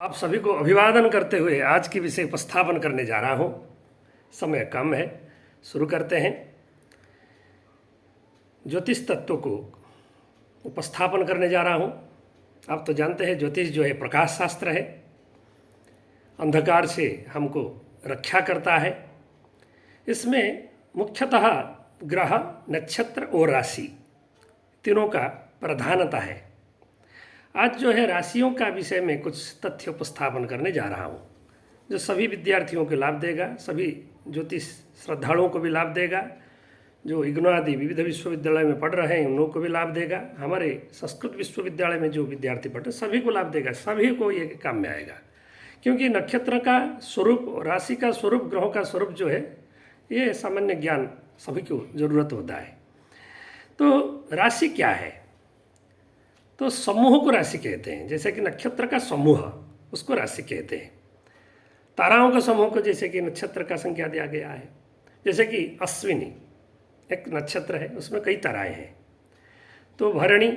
आप सभी को अभिवादन करते हुए आज की विषय उपस्थापन करने जा रहा हूँ। समय कम है, शुरू करते हैं। ज्योतिष तत्व को उपस्थापन करने जा रहा हूँ। आप तो जानते हैं ज्योतिष जो है प्रकाश शास्त्र है, अंधकार से हमको रक्षा करता है। इसमें मुख्यतः ग्रह, नक्षत्र और राशि तीनों का प्रधानता है। आज जो है राशियों का विषय में कुछ तथ्य उपस्थापन करने जा रहा हूँ, जो सभी विद्यार्थियों को लाभ देगा, सभी ज्योतिष श्रद्धालुओं को भी लाभ देगा। जो इग्नू आदि विविध विश्वविद्यालय में पढ़ रहे हैं उन लोगों को भी लाभ देगा। हमारे संस्कृत विश्वविद्यालय में जो विद्यार्थी पढ़ रहे सभी को लाभ देगा, सभी को ये काम में आएगा। क्योंकि नक्षत्र का स्वरूप, राशि का स्वरूप, ग्रहों का स्वरूप जो है ये सामान्य ज्ञान सभी को जरूरत होता है। तो राशि क्या है? तो समूह को राशि कहते हैं। जैसे कि नक्षत्र का समूह, उसको राशि कहते हैं। ताराओं के समूह को जैसे कि नक्षत्र का संज्ञा दिया गया है। जैसे कि अश्विनी एक नक्षत्र है, उसमें कई ताराएं हैं। तो भरणी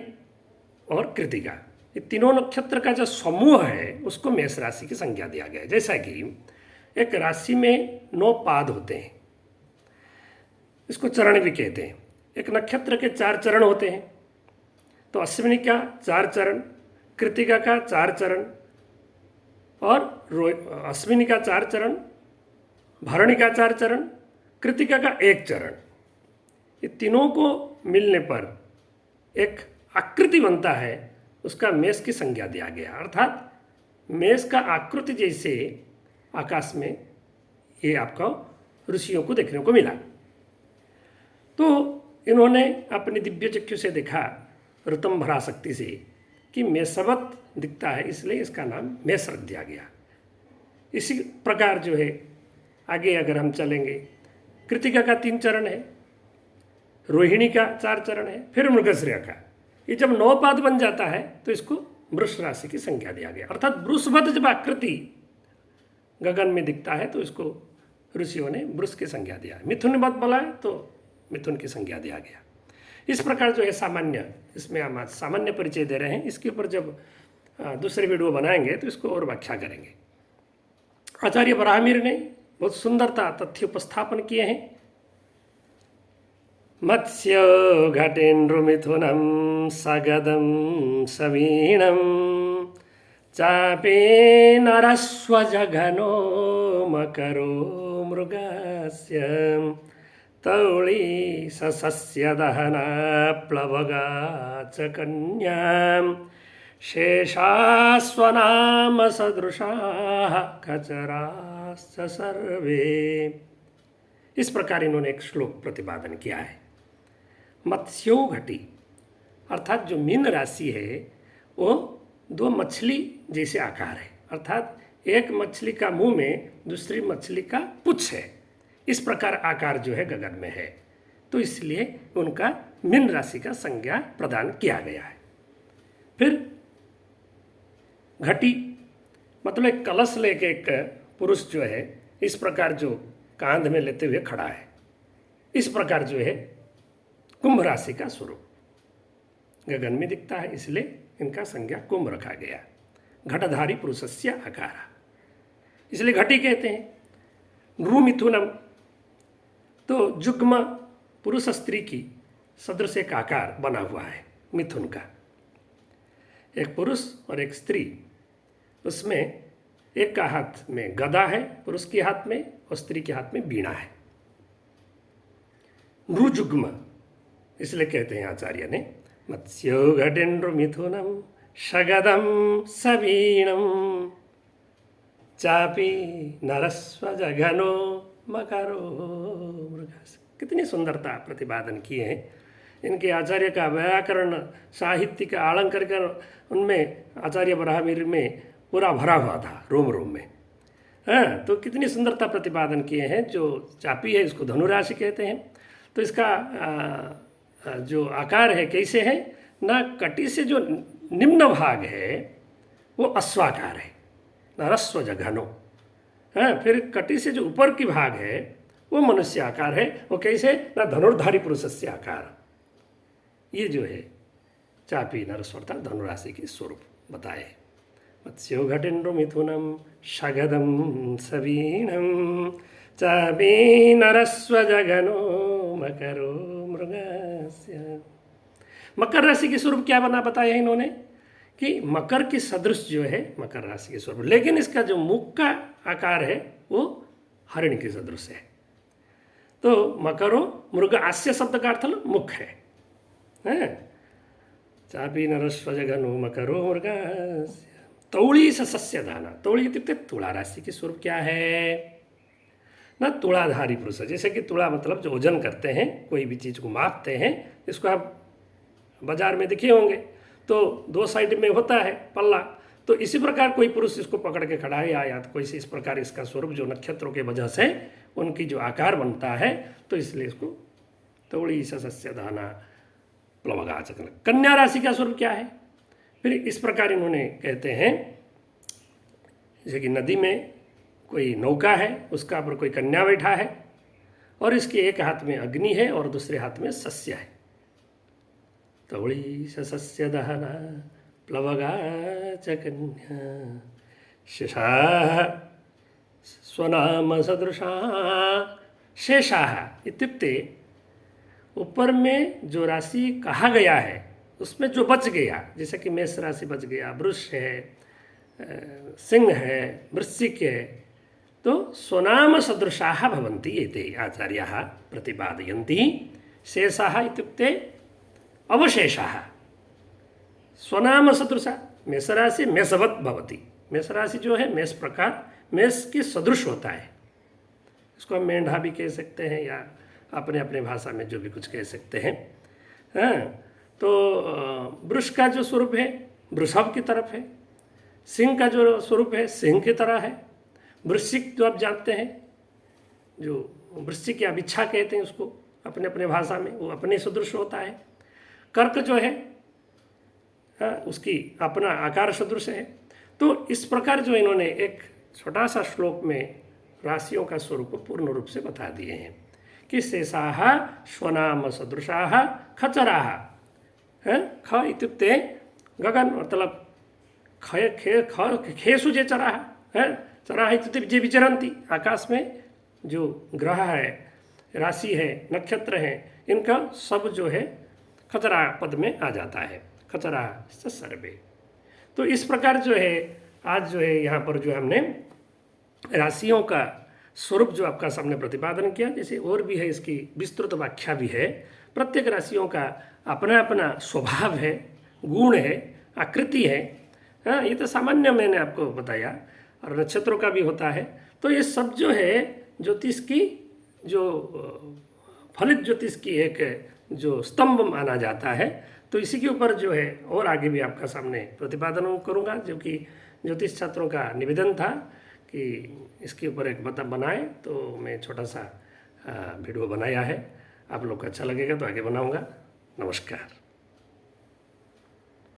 और कृतिका, ये तीनों नक्षत्र का जो समूह है उसको मेष राशि की संज्ञा दिया गया है। जैसा कि एक राशि में 9 पाद होते हैं, इसको चरण भी कहते हैं। एक नक्षत्र के 4 चरण होते हैं। तो अश्विनी का 4 चरण, कृतिका का 4 चरण और अश्विनी का 4 चरण, भरणी का 4 चरण, कृतिका का 1 चरण। ये तीनों को मिलने पर एक आकृति बनता है, उसका मेष की संज्ञा दिया गया। अर्थात मेष का आकृति जैसे आकाश में ये आपको ऋषियों को देखने को मिला। तो इन्होंने अपनी दिव्य चक्षु से देखा, ऋतम भरा शक्ति से, कि मेषवत दिखता है, इसलिए इसका नाम मेष रख दिया गया। इसी प्रकार जो है आगे अगर हम चलेंगे, कृतिका का 3 चरण है, रोहिणी का 4 चरण है, फिर मृगशिरा का। ये जब 9 पाद बन जाता है तो इसको वृष राशि की संज्ञा दिया गया। अर्थात वृषवत जब आकृति गगन में दिखता है तो इसको ऋषियों ने वृष की संज्ञा दिया। मिथुनवत बोला है तो मिथुन की संज्ञा दिया गया। इस प्रकार जो है सामान्य, इसमें हम आज सामान्य परिचय दे रहे हैं। इसके ऊपर जब दूसरे वीडियो बनाएंगे तो इसको और व्याख्या करेंगे। आचार्य बराहमिर ने बहुत सुंदरता तथ्य उपस्थापन किए हैं। मत्स्य घटेन्द्र मिथुनम सगदम सवीणम चापे नरस्व जघनो मकरो मृगस्य तौली सस्य दहना प्लवगा च कन्यां शेषास्वनाम सदृशाः खचराश्च सर्वे। इस प्रकार इन्होंने एक श्लोक प्रतिपादन किया है। मत्स्यो घटी, अर्थात जो मीन राशि है वो 2 मछली जैसे आकार है। अर्थात एक मछली का मुंह में दूसरी मछली का पुच्छ है, इस प्रकार आकार जो है गगन में है। तो इसलिए उनका मीन राशि का संज्ञा प्रदान किया गया है। फिर घटी मतलब एक कलश लेके एक पुरुष जो है इस प्रकार जो कांध में लेते हुए खड़ा है, इस प्रकार जो है कुंभ राशि का स्वरूप गगन में दिखता है, इसलिए इनका संज्ञा कुंभ रखा गया। घटधारी पुरुषस्य आकार, इसलिए घटी कहते हैं। नृ मिथुनम, तो जुग्म पुरुष स्त्री की सदृश एक आकार बना हुआ है मिथुन का। एक पुरुष और एक स्त्री, उसमें एक का हाथ में गदा है पुरुष के हाथ में, और स्त्री के हाथ में वीणा है। नृजुग्म इसलिए कहते हैं आचार्य ने, मत्स्यो घटेन्द्र मिथुनम शगदम सवीणम चापी नरस्व जघनो मकरो मृगस्य। कितनी सुंदरता प्रतिपादन किए हैं। इनके आचार्य का व्याकरण, साहित्य का, अलंकार का, उनमें आचार्य बराहमिर में पूरा भरा हुआ था, रोम रोम में। हाँ, तो कितनी सुंदरता प्रतिपादन किए हैं। जो चापी है इसको धनुराशि कहते हैं। तो इसका जो आकार है कैसे है ना, कटी से जो निम्न भाग है वो अश्वाकार है, नरस्व जघनो। हाँ, फिर कटी से जो ऊपर की भाग है वो मनुष्य आकार है। वो कैसे ना, धनुर्धारी पुरुष से आकार। ये जो है चापी नरस्व अर्थात धनुराशि के स्वरूप बताए। मत्स्यो घटेन्द्र मिथुनम शगदम सवीणम चापीनरस्वजगनो मकरो मृगस्य। मकर राशि के स्वरूप क्या बना बताया इन्होंने कि मकर की सदृश जो है मकर राशि के स्वरूप, लेकिन इसका जो मुख का आकार है वो हरिण के सदृश है। तो मकरो मृग आस्य शब्द का अर्थ मुख है। चापी नरस्वजगनो मकरो मृग तौली सस्य दाना। तौली इत्युक्ते तुला राशि के स्वरूप क्या है ना, तुलाधारी पुरुष। जैसे कि तुला मतलब जो वजन करते हैं, कोई भी चीज़ को मापते हैं, इसको आप बाजार में दिखे होंगे तो दो साइड में होता है पल्ला। तो इसी प्रकार कोई पुरुष इसको पकड़ के खड़ा है या तो कोई इस प्रकार इसका स्वरूप जो नक्षत्रों के वजह से उनकी जो आकार बनता है, तो इसलिए इसको तौड़ी सस्य दाना प्लवगाचक। कन्या राशि का स्वरूप क्या है? फिर इस प्रकार इन्होंने कहते हैं, जैसे कि नदी में कोई नौका है, उसका ऊपर कोई कन्या बैठा है और इसके एक हाथ में अग्नि है और दूसरे हाथ में सस्य है। तौड़ी सस्य दहना प्लवगाच कन्या शेषाः स्वनाम सदृशाः। शेषाः इत्युक्ते ऊपर में जो राशि कहा गया है उसमें जो बच गया, जैसे कि मेष राशि बच गया, वृष है, सिंह है, वृश्चिक है, तो स्वनाम सदृशाः भवन्ति इति आचार्याः प्रतिपादयन्ति। शेषाः इत्युक्ते अवशेषाः। स्वनाम सदृशा मेष राशि मेषवत् भवति। मेष राशि जो है मेष प्रकार, मेष के सदृश होता है। इसको हम मेंढा भी कह सकते हैं या अपने अपने भाषा में जो भी कुछ कह सकते हैं। हाँ, तो वृष का जो स्वरूप है वृषभ की तरफ है, सिंह का जो स्वरूप है सिंह की तरह है, वृश्चिक जो आप जानते हैं, जो वृश्चिक या बिच्छा कहते हैं उसको अपने अपने भाषा में, वो अपने सदृश होता है। कर्क जो है उसकी अपना आकार सदृश है। तो इस प्रकार जो इन्होंने एक छोटा सा श्लोक में राशियों का स्वरूप पूर्ण रूप से बता दिए हैं कि शेषाः स्वनाम सदृशाः खचराः। ख इत्युक्ते गगन, मतलब खेसु जे चराः, चराः इत्युक्ते जे विचरन्ति। आकाश में जो ग्रह है, राशि है, नक्षत्र है, इनका सब जो है खचरा पद में आ जाता है। खचरा सर्वे। तो इस प्रकार जो है आज जो है यहाँ पर जो हमने राशियों का स्वरूप जो आपका सामने प्रतिपादन किया, जैसे और भी है, इसकी विस्तृत व्याख्या भी है। प्रत्येक राशियों का अपना अपना स्वभाव है, गुण है, आकृति है। हाँ, ये तो सामान्य मैंने आपको बताया, और नक्षत्रों का भी होता है। तो ये सब जो है ज्योतिष की जो फलित ज्योतिष की एक जो स्तंभ माना जाता है। तो इसी के ऊपर जो है और आगे भी आपका सामने प्रतिपादन करूँगा, जो कि ज्योतिष छात्रों का निवेदन था कि इसके ऊपर एक बता बनाए। तो मैं छोटा सा वीडियो बनाया है, आप लोग को अच्छा लगेगा तो आगे बनाऊँगा। नमस्कार।